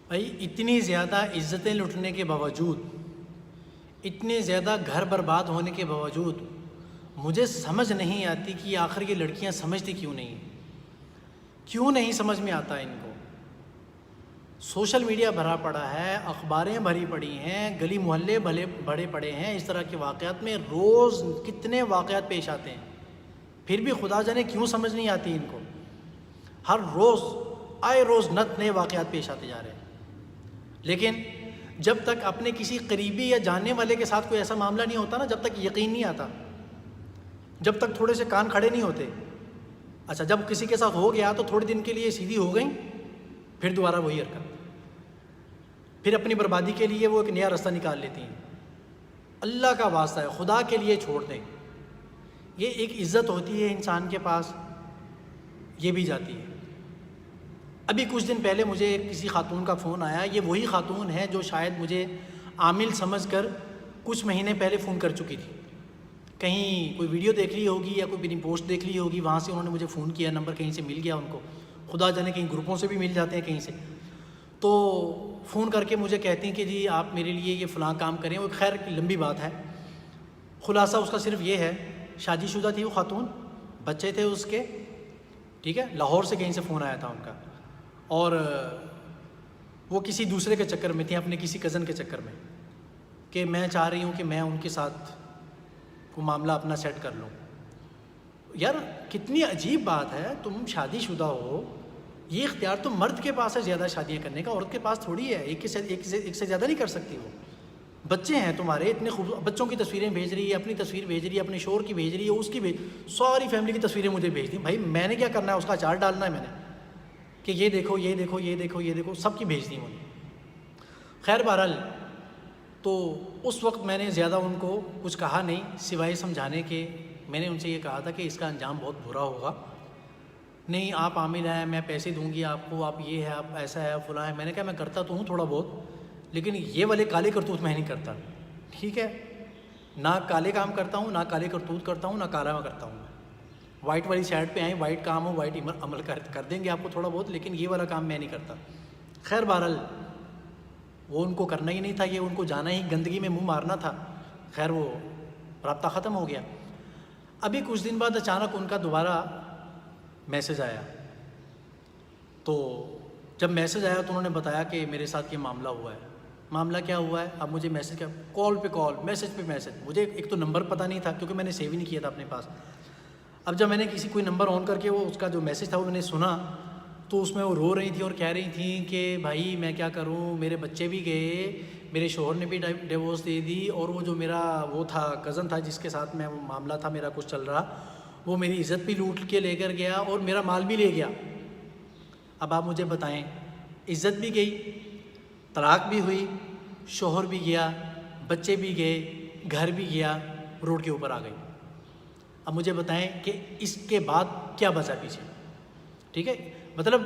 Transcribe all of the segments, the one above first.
بھائی اتنی زیادہ عزتیں لٹنے کے باوجود، اتنے زیادہ گھر برباد ہونے کے باوجود مجھے سمجھ نہیں آتی کہ آخر یہ لڑکیاں سمجھتی کیوں نہیں سمجھ میں آتا ان کو۔ سوشل میڈیا بھرا پڑا ہے، اخباریں بھری پڑی ہیں، گلی محلے بھرے پڑے ہیں، اس طرح کے واقعات میں روز کتنے واقعات پیش آتے ہیں، پھر بھی خدا جانے کیوں سمجھ نہیں آتی ان کو۔ ہر روز آئے روز نئے واقعات پیش آتے جا رہے ہیں، لیکن جب تک اپنے کسی قریبی یا جاننے والے کے ساتھ کوئی ایسا معاملہ نہیں ہوتا نا، جب تک یقین نہیں آتا، جب تک تھوڑے سے کان کھڑے نہیں ہوتے۔ اچھا جب کسی کے ساتھ ہو گیا تو تھوڑے دن کے لیے سیدھی ہو گئیں، پھر دوبارہ وہی حرکت، پھر اپنی بربادی کے لیے وہ ایک نیا راستہ نکال لیتی ہیں۔ اللہ کا واسطہ ہے، خدا کے لیے چھوڑ دیں۔ یہ ایک عزت ہوتی ہے انسان کے پاس، یہ بھی جاتی ہے۔ ابھی کچھ دن پہلے مجھے کسی خاتون کا فون آیا، یہ وہی خاتون ہے جو شاید مجھے عامل سمجھ کر کچھ مہینے پہلے فون کر چکی تھی۔ کہیں کوئی ویڈیو دیکھ لی ہوگی یا کوئی میری پوسٹ دیکھ لی ہوگی، وہاں سے انہوں نے مجھے فون کیا، نمبر کہیں سے مل گیا ان کو، خدا جانے کہیں گروپوں سے بھی مل جاتے ہیں کہیں سے، تو فون کر کے مجھے کہتی ہیں کہ جی آپ میرے لیے یہ فلاں کام کریں۔ وہ خیر لمبی بات ہے، خلاصہ اس کا صرف یہ ہے، شادی شدہ تھی وہ خاتون، بچے تھے اس کے، ٹھیک ہے، لاہور سے کہیں سے فون آیا تھا ان کا، اور وہ کسی دوسرے کے چکر میں تھی، اپنے کسی کزن کے چکر میں، کہ میں چاہ رہی ہوں کہ میں ان کے ساتھ کو معاملہ اپنا سیٹ کر لوں۔ یار کتنی عجیب بات ہے، تم شادی شدہ ہو، یہ اختیار تو مرد کے پاس ہے زیادہ شادیاں کرنے کا، عورت کے پاس تھوڑی ہے، ایک سے زیادہ نہیں کر سکتی وہ۔ بچے ہیں تمہارے اتنے خوبصورت، بچوں کی تصویریں بھیج رہی ہے، اپنی تصویر بھیج رہی ہے، اپنے شوہر کی بھیج رہی ہے، اس کی ساری فیملی کی تصویریں مجھے بھیج دیں۔ بھائی میں نے کیا کرنا ہے، اس کا اچار ڈالنا ہے میں نے، کہ یہ دیکھو یہ دیکھو یہ دیکھو یہ دیکھو، سب کی بھیج دی مجھے۔ خیر بہرحال تو اس وقت میں نے زیادہ ان کو کچھ کہا نہیں، سوائے سمجھانے کے۔ میں نے ان سے یہ کہا تھا کہ اس کا انجام بہت برا ہوگا، نہیں آپ عامل ہیں، میں پیسے دوں گی آپ کو، آپ یہ ہے، آپ ایسا ہے، فلاں ہے۔ میں نے کہا میں کرتا تو ہوں تھوڑا بہت، لیکن یہ والے کالے کرتوت میں نہیں کرتا، ٹھیک ہے، نہ کالے کام کرتا ہوں، نہ کالے کرتوت کرتا ہوں، نہ کالا میں کرتا ہوں۔ میں وائٹ والی سائڈ پہ آئیں، وائٹ کام ہو، وائٹ عمل کر دیں گے آپ کو تھوڑا بہت، لیکن یہ والا کام میں نہیں کرتا۔ خیر بہرحال وہ ان کو کرنا ہی نہیں تھا، یہ ان کو جانا ہی گندگی میں منہ مارنا تھا۔ خیر وہ رابطہ ختم ہو گیا۔ ابھی کچھ دن بعد اچانک ان کا دوبارہ میسج آیا، تو جب میسج آیا تو انہوں نے بتایا کہ میرے ساتھ یہ معاملہ ہوا ہے۔ معاملہ کیا ہوا ہے؟ اب مجھے میسج کیا، کال پہ کال، میسج پہ میسج، مجھے ایک تو نمبر پتہ نہیں تھا کیونکہ میں نے سیو ہی نہیں کیا تھا اپنے پاس۔ اب جب میں نے کوئی نمبر آن کر کے وہ اس کا جو میسج تھا وہ میں نے سنا، تو اس میں وہ رو رہی تھی اور کہہ رہی تھیں کہ بھائی میں کیا کروں، میرے بچے بھی گئے، میرے شوہر نے بھی ڈیورس دے دی، اور وہ جو میرا وہ تھا کزن تھا جس کے ساتھ میں وہ معاملہ تھا میرا کچھ چل رہا، وہ میری عزت بھی لوٹ کے لے کر گیا اور میرا مال بھی لے گیا۔ اب آپ مجھے بتائیں، عزت بھی گئی، طلاق بھی ہوئی، شوہر بھی گیا، بچے بھی گئے، گھر بھی گیا، روڈ کے اوپر آ گئی۔ اب مجھے بتائیں کہ اس کے بعد کیا بچا پیچھے؟ ٹھیک ہے، مطلب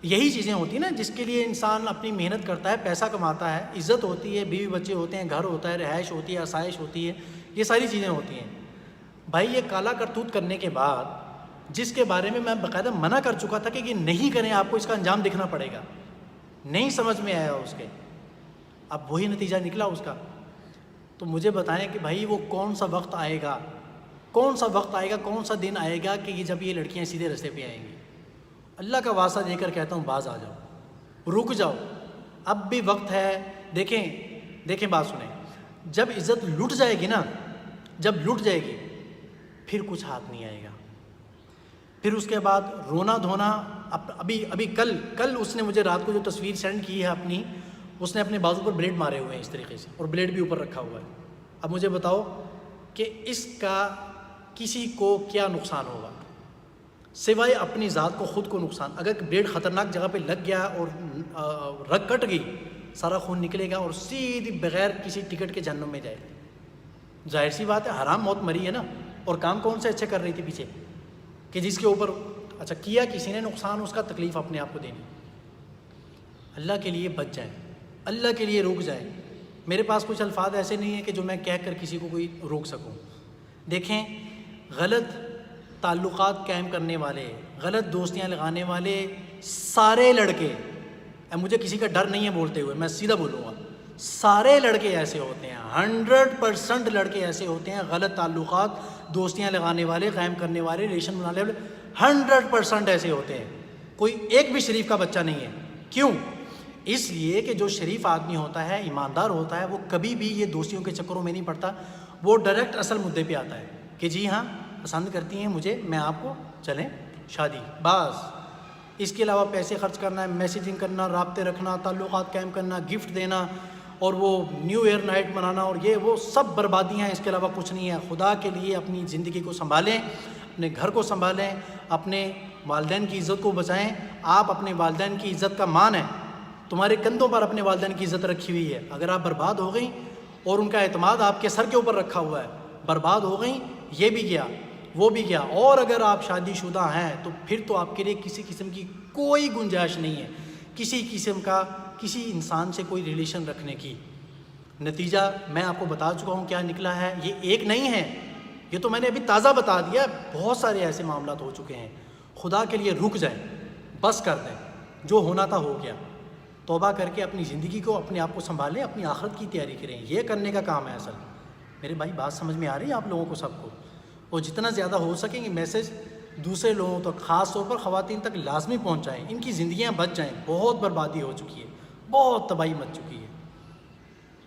یہی چیزیں ہوتی ہیں نا جس کے لیے انسان اپنی محنت کرتا ہے، پیسہ کماتا ہے، عزت ہوتی ہے، بیوی بچے ہوتے ہیں، گھر ہوتا ہے، رہائش ہوتی ہے، آسائش ہوتی ہے، یہ ساری چیزیں ہوتی ہیں۔ بھائی یہ کالا کرتوت کرنے کے بعد، جس کے بارے میں باقاعدہ منع کر چکا تھا کہ یہ نہیں کریں، آپ کو اس کا انجام دکھنا پڑے گا، نہیں سمجھ میں آیا اس کے، اب وہی نتیجہ نکلا اس کا۔ تو مجھے بتائیں کہ بھائی وہ کون سا وقت آئے گا، کون سا وقت آئے گا، کون سا دن آئے گا کہ جب یہ لڑکیاں سیدھے راستے پہ آئیں گی؟ اللہ کا واسطہ دے کر کہتا ہوں باز آ جاؤ، رک جاؤ، اب بھی وقت ہے۔ دیکھیں بات سنیں، جب عزت لٹ جائے گی نا، جب لٹ جائے گی پھر کچھ ہاتھ نہیں آئے گا، پھر اس کے بعد رونا دھونا۔ ابھی کل اس نے مجھے رات کو جو تصویر سینڈ کی ہے اپنی، اس نے اپنے بازو پر بلیڈ مارے ہوئے ہیں اس طریقے سے، اور بلیڈ بھی اوپر رکھا ہوا ہے۔ اب مجھے بتاؤ کہ اس کا کسی کو کیا نقصان ہوگا سوائے اپنی ذات کو، خود کو نقصان۔ اگر بلیڈ خطرناک جگہ پہ لگ گیا اور رگ کٹ گئی، سارا خون نکلے گا اور سیدھی بغیر کسی ٹکٹ کے جہنم میں جائے گی۔ ظاہر سی بات ہے، حرام موت مری ہے نا، اور کام کون سے اچھے کر رہی تھی پیچھے، کہ جس کے اوپر اچھا کیا کسی نے نقصان، اس کا تکلیف اپنے آپ کو دینی۔ اللہ کے لیے بچ جائیں، اللہ کے لیے رک جائیں۔ میرے پاس کچھ الفاظ ایسے نہیں ہیں کہ جو میں کہہ کر کسی کو کوئی روک سکوں۔ دیکھیں، غلط تعلقات قائم کرنے والے، غلط دوستیاں لگانے والے سارے لڑکے مجھے کسی کا ڈر نہیں ہے بولتے ہوئے، میں سیدھا بولوں گا، سارے لڑکے ایسے ہوتے ہیں، 100% لڑکے ایسے ہوتے ہیں، غلط تعلقات، دوستیاں لگانے والے، قائم کرنے والے، ریلیشن بنانے والے 100% ایسے ہوتے ہیں، کوئی ایک بھی شریف کا بچہ نہیں ہے۔ کیوں؟ اس لیے کہ جو شریف آدمی ہوتا ہے، ایماندار ہوتا ہے، وہ کبھی بھی یہ دوستیوں کے چکروں میں نہیں پڑتا، وہ ڈائریکٹ اصل مدعے پہ آتا ہے کہ جی ہاں پسند کرتی ہیں مجھے، میں آپ کو، چلیں شادی، بس۔ اس کے علاوہ پیسے خرچ کرنا ہے، میسیجنگ کرنا، رابطے رکھنا، تعلقات قائم کرنا، گفٹ دینا، اور وہ نیو ایئر نائٹ منانا، اور یہ وہ سب بربادیاں ہیں، اس کے علاوہ کچھ نہیں ہے۔ خدا کے لیے اپنی زندگی کو سنبھالیں، اپنے گھر کو سنبھالیں، اپنے والدین کی عزت کو بچائیں۔ آپ اپنے والدین کی عزت کا مان ہے، تمہارے کندھوں پر اپنے والدین کی عزت رکھی ہوئی ہے، اگر آپ برباد ہو گئیں اور ان کا اعتماد آپ کے سر کے اوپر رکھا ہوا ہے، برباد ہو گئیں، یہ بھی گیا وہ بھی گیا، اور اگر آپ شادی شدہ ہیں تو پھر تو آپ کے لیے کسی قسم کی کوئی گنجائش نہیں ہے کسی قسم کا کسی انسان سے کوئی ریلیشن رکھنے کی۔ نتیجہ میں آپ کو بتا چکا ہوں کیا نکلا ہے، یہ ایک نہیں ہے، یہ تو میں نے ابھی تازہ بتا دیا، بہت سارے ایسے معاملات ہو چکے ہیں۔ خدا کے لیے رک جائیں، بس کر دیں، جو ہونا تھا ہو گیا۔ توبہ کر کے اپنی زندگی کو، اپنے آپ کو سنبھالیں، اپنی آخرت کی تیاری کریں، یہ کرنے کا کام ہے اصل۔ میرے بھائی بات سمجھ میں آ رہی ہے آپ لوگوں کو سب کو؟ اور جتنا زیادہ ہو سکیں گے میسج دوسرے لوگوں تک، خاص طور پر خواتین تک لازمی پہنچائیں، ان کی زندگیاں بچ جائیں، بہت بربادی ہو چکی ہے، بہت تباہی مچ چکی ہے۔